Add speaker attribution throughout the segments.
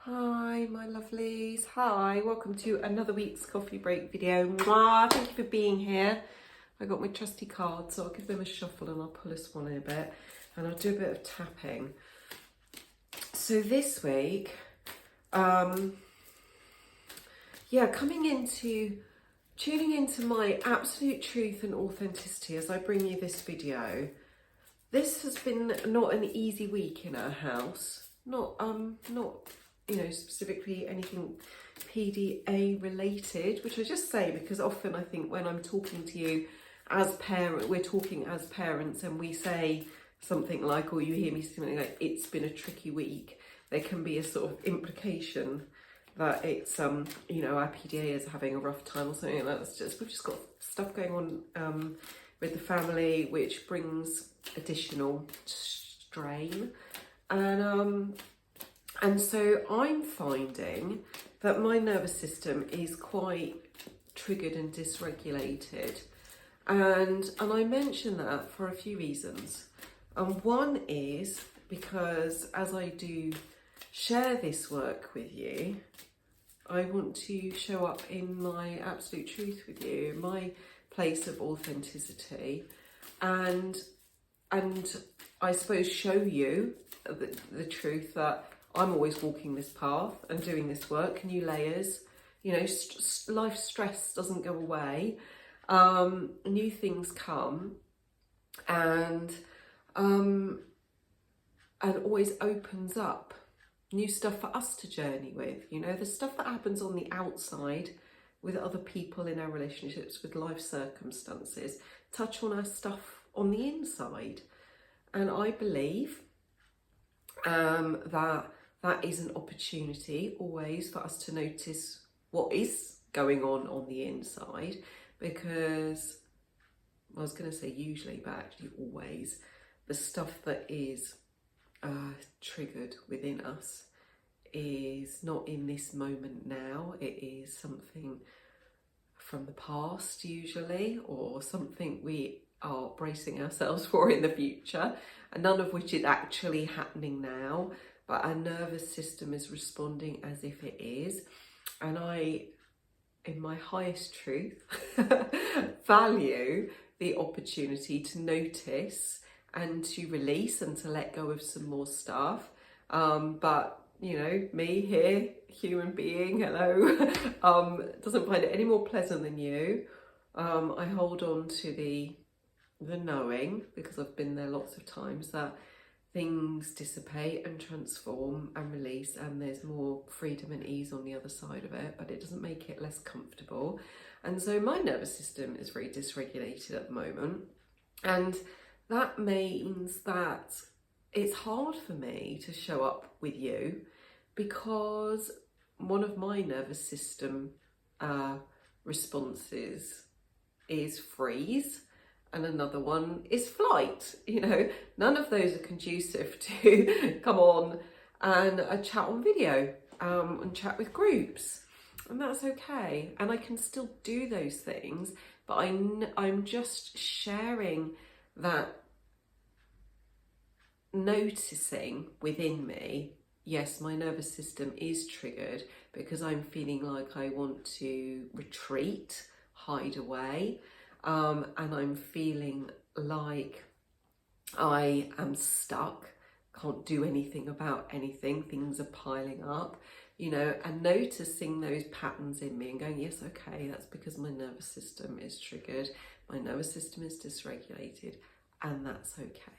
Speaker 1: Hi my lovelies, hi, welcome to another week's coffee break video. Mwah, thank you for being here. I got my trusty cards, so I'll give them a shuffle and I'll pull us one in a bit and I'll do a bit of tapping. So this week, tuning into my absolute truth and authenticity as I bring you this video. This has been not an easy week in our house, not specifically anything PDA related, which I just say because often I think when I'm talking to you as we're talking as parents and we say something like, or you hear me say something like, it's been a tricky week, there can be a sort of implication that it's, our PDAers are having a rough time or something. We've just got stuff going on with the family, which brings additional strain. And so I'm finding that my nervous system is quite triggered and dysregulated. And I mention that for a few reasons. One is because as I do share this work with you, I want to show up in my absolute truth with you, my place of authenticity, and I suppose show you the truth that I'm always walking this path and doing this work, new layers, life stress doesn't go away, new things come, and always opens up new stuff for us to journey with. The stuff that happens on the outside with other people in our relationships, with life circumstances, touch on our stuff on the inside. And I believe that is an opportunity always for us to notice what is going on the inside, because I was going to say usually, but actually always, the stuff that is triggered within us is not in this moment now. It is something from the past usually, or something we are bracing ourselves for in the future, and none of which is actually happening now, but our nervous system is responding as if it is. And I, in my highest truth, value the opportunity to notice and to release and to let go of some more stuff. But me here, human being, hello, doesn't find it any more pleasant than you. I hold on to the knowing, because I've been there lots of times, that things dissipate and transform and release, and there's more freedom and ease on the other side of it, but it doesn't make it less comfortable. And so my nervous system is very dysregulated at the moment, and that means that it's hard for me to show up with you, because one of my nervous system responses is freeze, and another one is flight. None of those are conducive to come on and chat on video and chat with groups, and that's okay. And I can still do those things, but I'm just sharing that, noticing within me, yes, my nervous system is triggered because I'm feeling like I want to retreat, hide away, and I'm feeling like I am stuck, can't do anything about anything, things are piling up, and noticing those patterns in me and going, yes, okay, that's because my nervous system is triggered, my nervous system is dysregulated, and that's okay.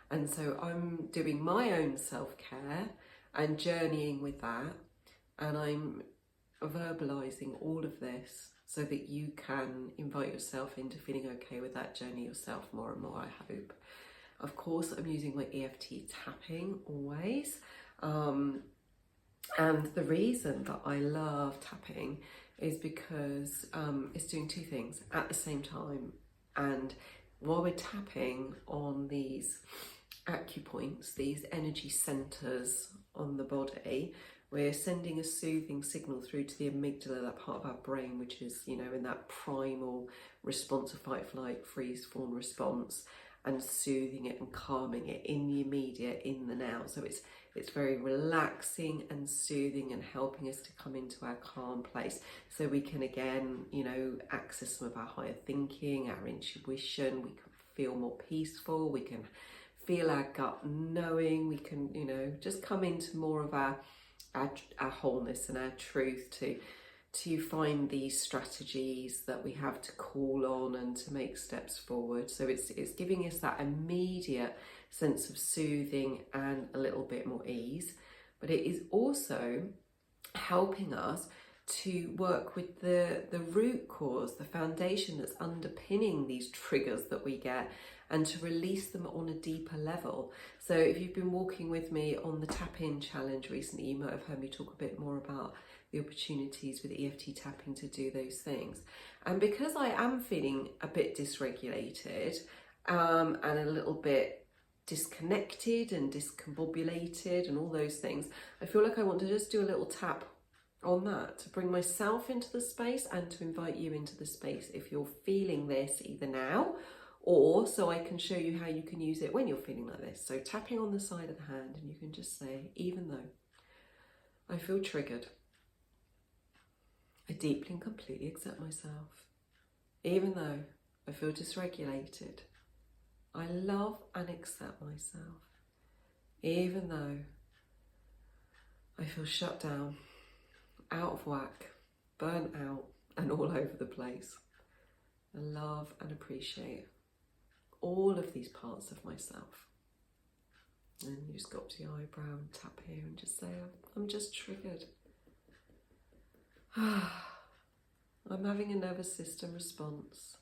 Speaker 1: And so I'm doing my own self-care and journeying with that, and I'm verbalizing all of this so that you can invite yourself into feeling okay with that journey yourself more and more, I hope. Of course, I'm using my EFT tapping always. And the reason that I love tapping is because it's doing two things at the same time. And while we're tapping on these acupoints, these energy centers on the body, we're sending a soothing signal through to the amygdala, that part of our brain which is, in that primal response of fight, flight, freeze, fawn response. and soothing it and calming it in the immediate, in the now. So it's very relaxing and soothing and helping us to come into our calm place, so we can again, you know, access some of our higher thinking, our intuition. We can feel more peaceful, we can feel our gut knowing, we can, you know, just come into more of our wholeness and our truth to find these strategies that we have to call on and to make steps forward. So it's giving us that immediate sense of soothing and a little bit more ease, but it is also helping us to work with the root cause, the foundation that's underpinning these triggers that we get, and to release them on a deeper level. So if you've been walking with me on the Tap In Challenge recently, you might have heard me talk a bit more about the opportunities with EFT tapping to do those things. And because I am feeling a bit dysregulated and a little bit disconnected and discombobulated and all those things, I feel like I want to just do a little tap on that to bring myself into the space and to invite you into the space if you're feeling this either now, or so I can show you how you can use it when you're feeling like this. So tapping on the side of the hand, and you can just say, even though I feel triggered, I deeply and completely accept myself. Even though I feel dysregulated, I love and accept myself. Even though I feel shut down, out of whack, burnt out, and all over the place, I love and appreciate all of these parts of myself. And you just go up to your eyebrow and tap here and just say, I'm just triggered. I'm having a nervous system response.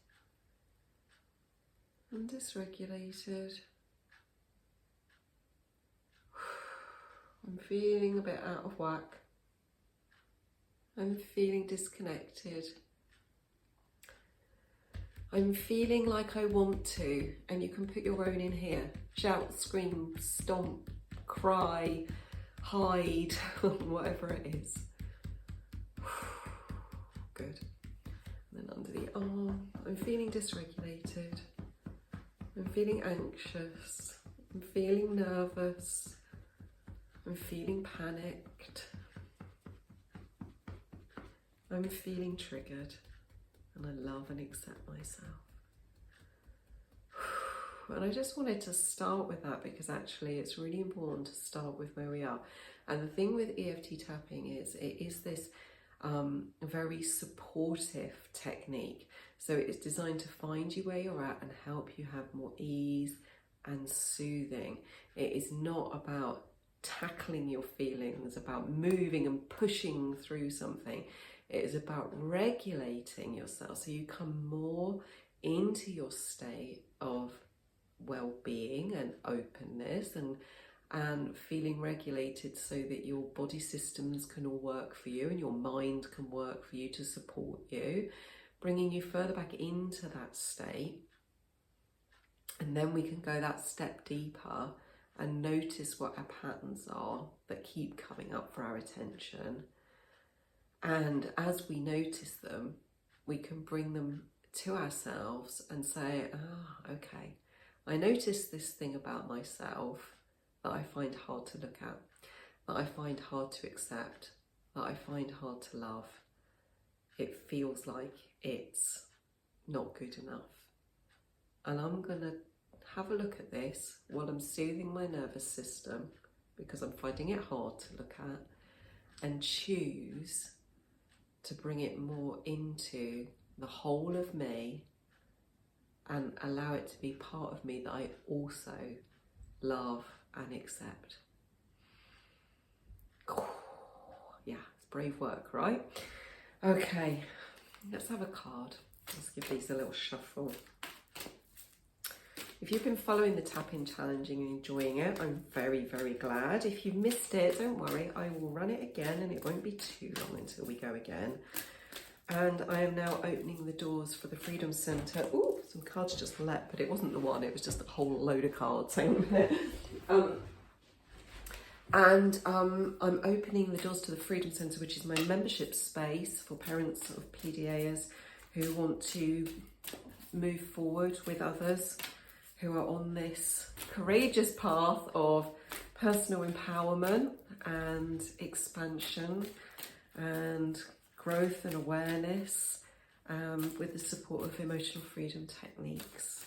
Speaker 1: I'm dysregulated. I'm feeling a bit out of whack. I'm feeling disconnected. I'm feeling like I want to, and you can put your own in here. Shout, scream, stomp, cry, hide, whatever it is. Good. And then under the arm, I'm feeling dysregulated. I'm feeling anxious. I'm feeling nervous. I'm feeling panicked. I'm feeling triggered. And I love and accept myself. And I just wanted to start with that because actually it's really important to start with where we are. And the thing with EFT tapping is it is this very supportive technique. So it's designed to find you where you're at and help you have more ease and soothing. It is not about tackling your feelings, about moving and pushing through something. It is about regulating yourself so you come more into your state of well-being and openness and feeling regulated so that your body systems can all work for you and your mind can work for you to support you, bringing you further back into that state. And then we can go that step deeper and notice what our patterns are that keep coming up for our attention. And as we notice them, we can bring them to ourselves and say, okay, I noticed this thing about myself that I find hard to look at, that I find hard to accept, that I find hard to love. It feels like it's not good enough. And I'm going to have a look at this while I'm soothing my nervous system because I'm finding it hard to look at, and choose to bring it more into the whole of me and allow it to be part of me that I also love and accept. Yeah, it's brave work, right? Okay, let's have a card. Let's give these a little shuffle. If you've been following the Tap-In Challenge and enjoying it, I'm very, very glad. If you've missed it, don't worry, I will run it again and it won't be too long until we go again. And I am now opening the doors for the Freedom Centre. Ooh, some cards just leapt, but it wasn't the one, it was just a whole load of cards. Hang on a minute. I'm opening the doors to the Freedom Centre, which is my membership space for parents of PDAers who want to move forward with others who are on this courageous path of personal empowerment and expansion and growth and awareness, with the support of emotional freedom techniques.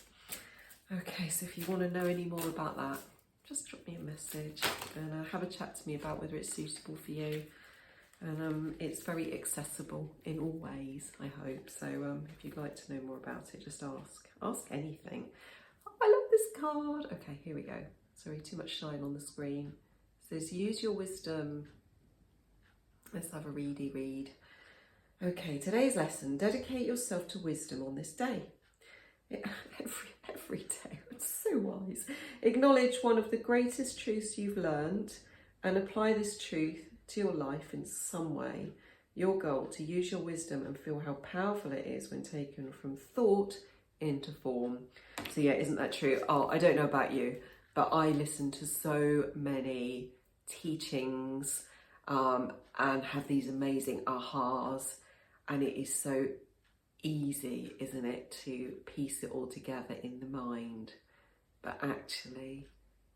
Speaker 1: Okay, so if you want to know any more about that, just drop me a message and have a chat to me about whether it's suitable for you. And it's very accessible in all ways, I hope. So if you'd like to know more about it, just ask anything. Oh, I love this card. Okay, here we go. Sorry, too much shine on the screen. It says, use your wisdom. Let's have a ready read. Okay, today's lesson: dedicate yourself to wisdom on this day. Every day. It's so wise. Acknowledge one of the greatest truths you've learned and apply this truth to your life in some way. Your goal: to use your wisdom and feel how powerful it is when taken from thought into form. So yeah, isn't that true? Oh, I don't know about you, but I listen to so many teachings and have these amazing ahas, and it is so easy, isn't it, to piece it all together in the mind, but actually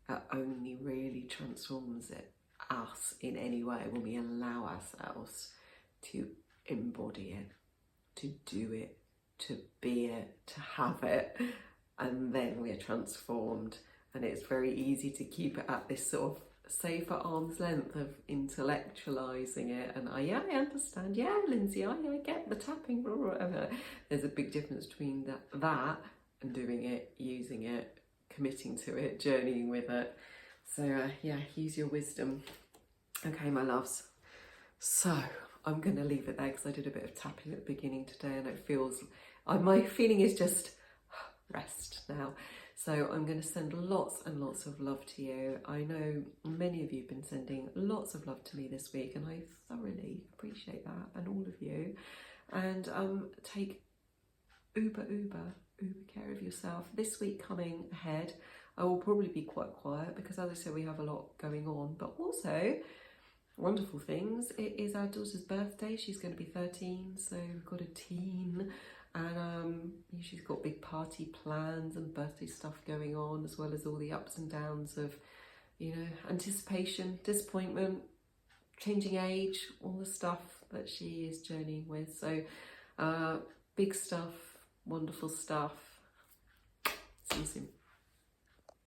Speaker 1: it only really transforms us in any way when we allow ourselves to embody it, to do it, to be it, to have it, and then we're transformed. And it's very easy to keep it at this sort of safer arm's length of intellectualizing it, and I understand, yeah, Lindsay, I get the tapping, blah, blah, blah. There's a big difference between that and doing it, using it, committing to it, journeying with it. So yeah, use your wisdom. Okay, my loves, so I'm gonna leave it there because I did a bit of tapping at the beginning today, and it feels, my feeling is just rest now. So I'm going to send lots and lots of love to you. I know many of you have been sending lots of love to me this week, and I thoroughly appreciate that, and all of you. And take uber care of yourself. This week coming ahead, I will probably be quite quiet because, as I said, we have a lot going on, but also wonderful things. It is our daughter's birthday. She's going to be 13, so we've got a teen. And she's got big party plans and birthday stuff going on, as well as all the ups and downs of, you know, anticipation, disappointment, changing age, all the stuff that she is journeying with. So big stuff, wonderful stuff. See you soon.